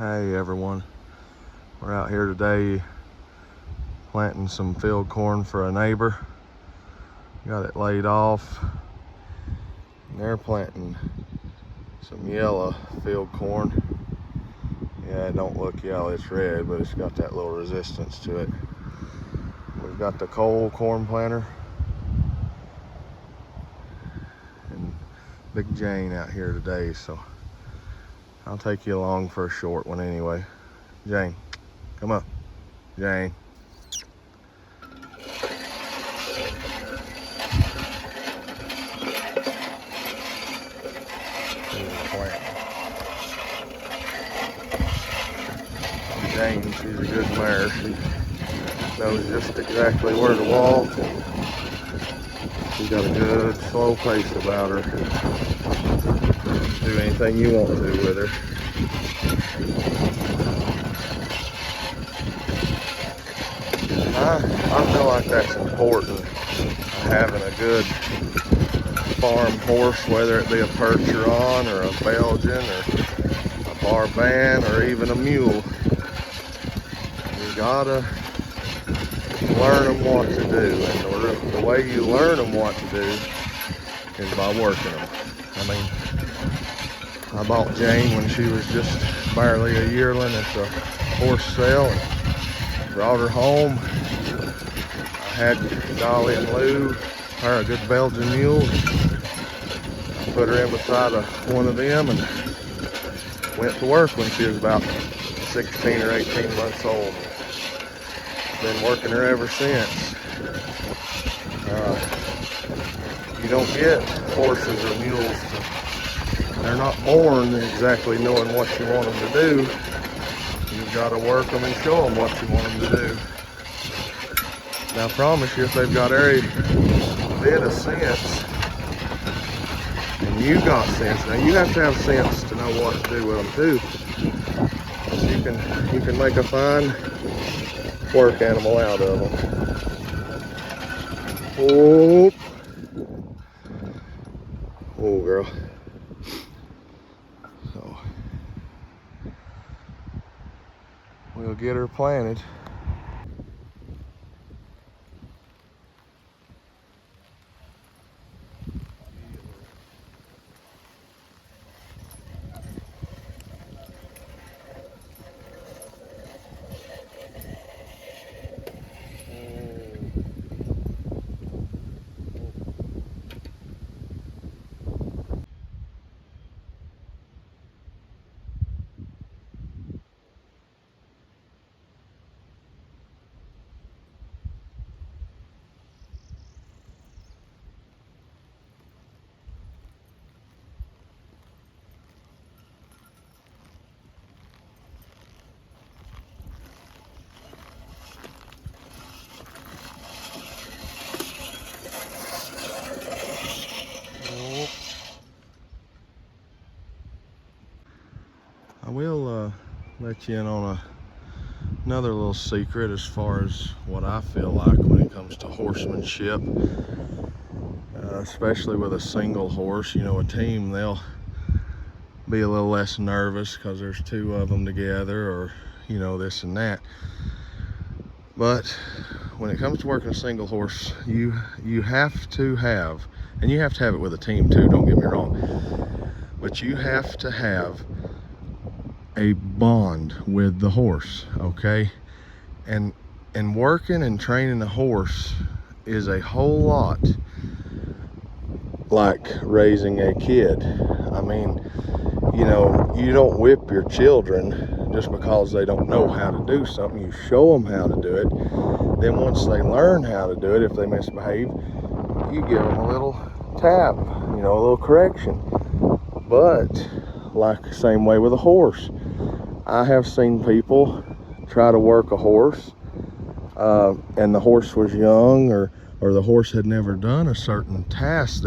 Hey everyone, we're out here today planting some field corn for a neighbor. Got it laid off, and they're planting some yellow field corn. Yeah, it don't look yellow, it's red, but it's got that little resistance to it. We've got the coal corn planter and Big Jane out here today, so I'll take you along for a short one anyway. Jane, come up. Jane. Jane, she's a good mare. She knows just exactly where to walk. She's got a good slow pace about her. Do anything you want to with her. I feel like that's important, having a good farm horse, whether it be a Percheron or a Belgian or a Barban or even a mule. You gotta learn them what to do, and the way you learn them what to do is by working them. I mean, I bought Jane when she was just barely a yearling at the horse sale and brought her home. I had Dolly and Lou, her a good Belgian mule. I put her in beside one of them and went to work when she was about 16 or 18 months old. Been working her ever since. You don't get horses or mules they're not born exactly knowing what you want them to do. You've got to work them and show them what you want them to do. Now I promise you, if they've got every bit of sense, and you got sense, now you have to have sense to know what to do with them too. You can make a fine work animal out of them. Oh girl. So we'll get her planted. I will let you in on another little secret as far as what I feel like when it comes to horsemanship, especially with a single horse. You know, a team, they'll be a little less nervous because there's two of them together, or you know, this and that. But when it comes to working a single horse, you have to have, and you have to have it with a team too, don't get me wrong, but you have to have a bond with the horse, okay? And working and training a horse is a whole lot like raising a kid. I mean, you know, you don't whip your children just because they don't know how to do something. You show them how to do it. Then once they learn how to do it, if they misbehave, you give them a little tap, you know, a little correction. But like the same way with a horse, I have seen people try to work a horse and the horse was young, or the horse had never done a certain task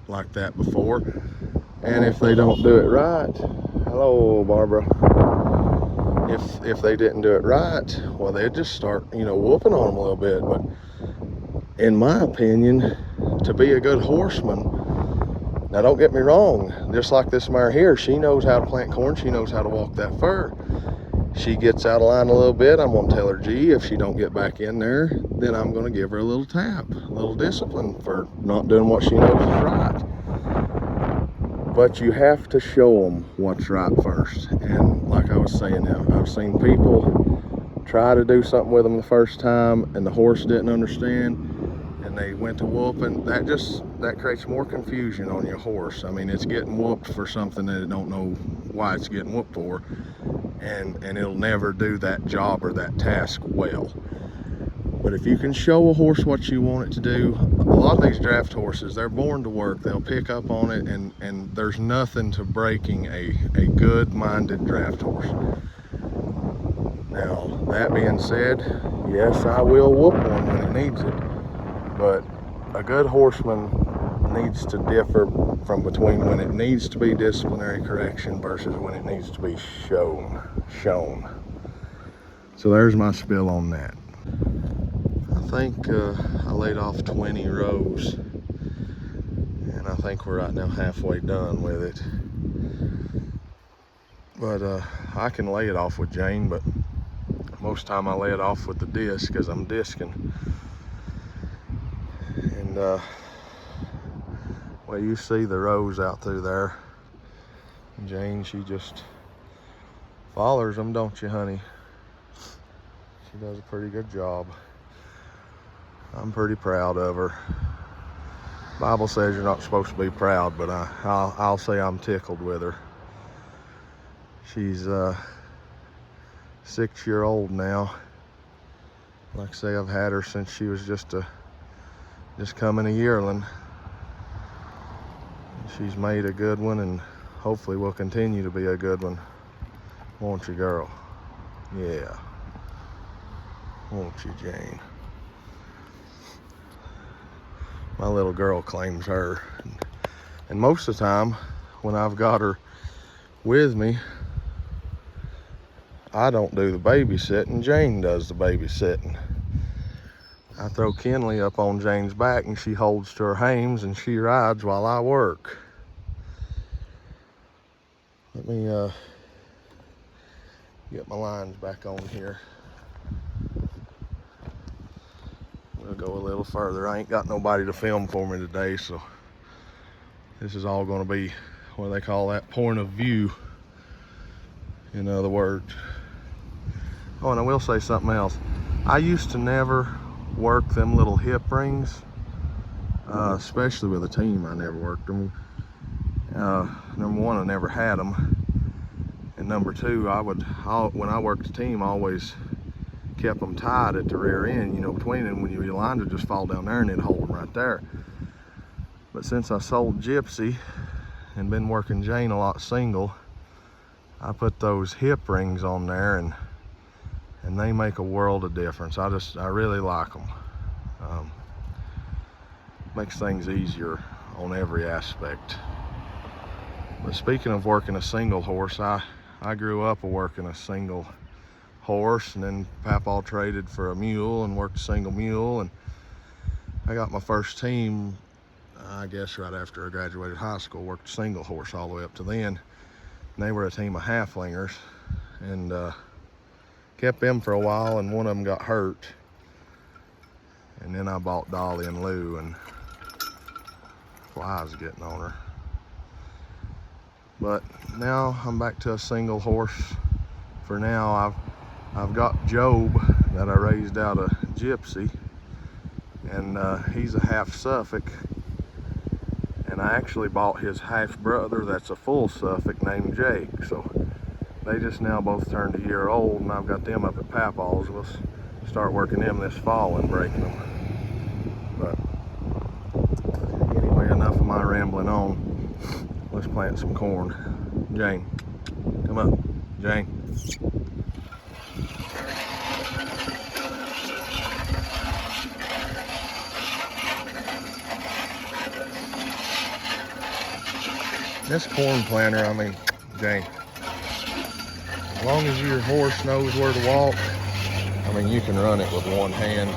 like that before, and if they don't do it right, hello Barbara, if they didn't do it right, well, they'd just start, you know, whooping on them a little bit. But in my opinion, to be a good horseman, Now don't get me wrong, just like this mare here, she knows how to plant corn, she knows how to walk that fur. She gets out of line a little bit, I'm gonna tell her, gee, if she don't get back in there, then I'm gonna give her a little tap, a little discipline for not doing what she knows is right. But you have to show them what's right first. And like I was saying, I've seen people try to do something with them the first time and the horse didn't understand and they went to whooping. That creates more confusion on your horse. I mean, it's getting whooped for something that it don't know why it's getting whooped for, and it'll never do that job or that task well. But if you can show a horse what you want it to do, a lot of these draft horses, they're born to work. They'll pick up on it, and there's nothing to breaking a good-minded draft horse. Now, that being said, yes, I will whoop one when it needs it. But a good horseman needs to differ from between when it needs to be disciplinary correction versus when it needs to be shown. So there's my spiel on that. I think I laid off 20 rows, and I think we're right now halfway done with it. But I can lay it off with Jane, but most time I lay it off with the disc because I'm disking. And well, you see the rows out through there. Jane, she just follows them, don't you, honey? She does a pretty good job. I'm pretty proud of her. Bible says you're not supposed to be proud, but I'll say I'm tickled with her. She's 6-year-old now. Like I say, I've had her since she was just coming a yearling. She's made a good one, and hopefully will continue to be a good one. Won't you, girl? Yeah. Won't you, Jane? My little girl claims her. And most of the time, when I've got her with me, I don't do the babysitting, Jane does the babysitting. I throw Kinley up on Jane's back and she holds to her hames and she rides while I work. Let me get my lines back on here. We'll go a little further. I ain't got nobody to film for me today, so this is all gonna be what they call that, point of view, in other words. Oh, and I will say something else. I used to never work them little hip rings, especially with a team. I never worked them. Number one, I never had them, and number two, when I worked the team, I always kept them tied at the rear end, you know, between them. When your line would just fall down there and it'd hold them right there. But since I sold Gypsy and been working Jane a lot single, I put those hip rings on there, and they make a world of difference. I really like them. Makes things easier on every aspect. But speaking of working a single horse, I grew up working a single horse, and then Papaw traded for a mule and worked a single mule, and I got my first team, I guess right after I graduated high school. Worked a single horse all the way up to then, and they were a team of halflingers, and kept them for a while, and one of them got hurt, and then I bought Dolly and Lou, and flies getting on her. But now I'm back to a single horse for now. I've got Job that I raised out of Gypsy, and he's a half Suffolk, and I actually bought his half brother that's a full Suffolk named Jake. So they just now both turned a year old, and I've got them up at Papaw's. We'll start working them this fall and breaking them. But anyway, enough of my rambling on. Let's plant some corn. Jane, come up, Jane. This corn planter, I mean, Jane, as long as your horse knows where to walk, I mean, you can run it with one hand.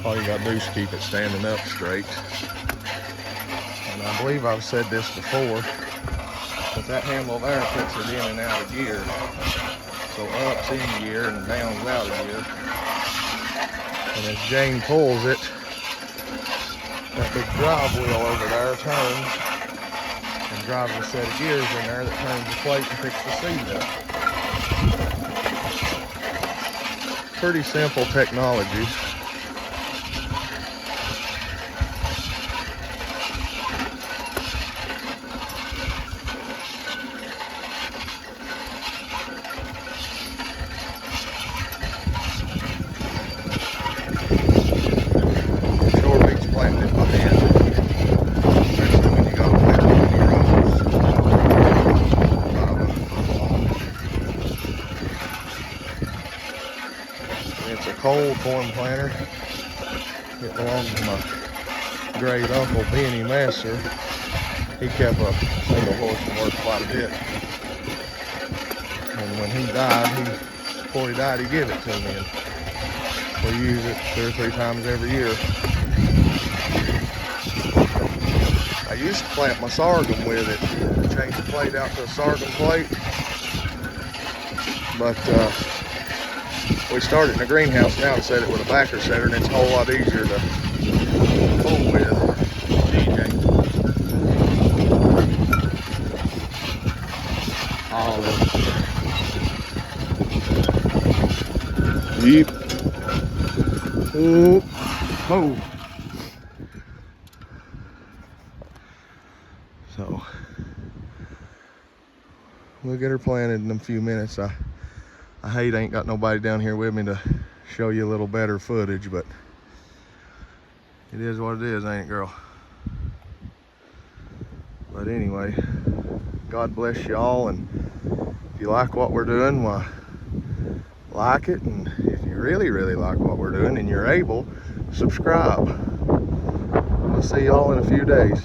All you gotta do is keep it standing up straight. And I believe I've said this before, but that handle there puts it in and out of gear. So up's in gear and down's out of gear. And as Jane pulls it, that big drive wheel over there turns and drives a set of gears in there that turns the plate and picks the seat up. Pretty simple technology. It's a cold corn planter. It belongs to my great uncle Benny Messer. He kept a single horse and worked quite a bit. And when he died, before he died, he gave it to me. And we use it 2 or 3 times every year. I used to plant my sorghum with it. Change the plate out to a sorghum plate. But we started in a greenhouse now and set it with a backer setter, and it's a whole lot easier to pull with. Yeep. Oh. Oh. So we'll get her planted in a few minutes. I hate I ain't got nobody down here with me to show you a little better footage, but it is what it is, ain't it, girl? But anyway, God bless y'all, and if you like what we're doing, why, like it, and if you really, really like what we're doing and you're able, subscribe. I'll see y'all in a few days.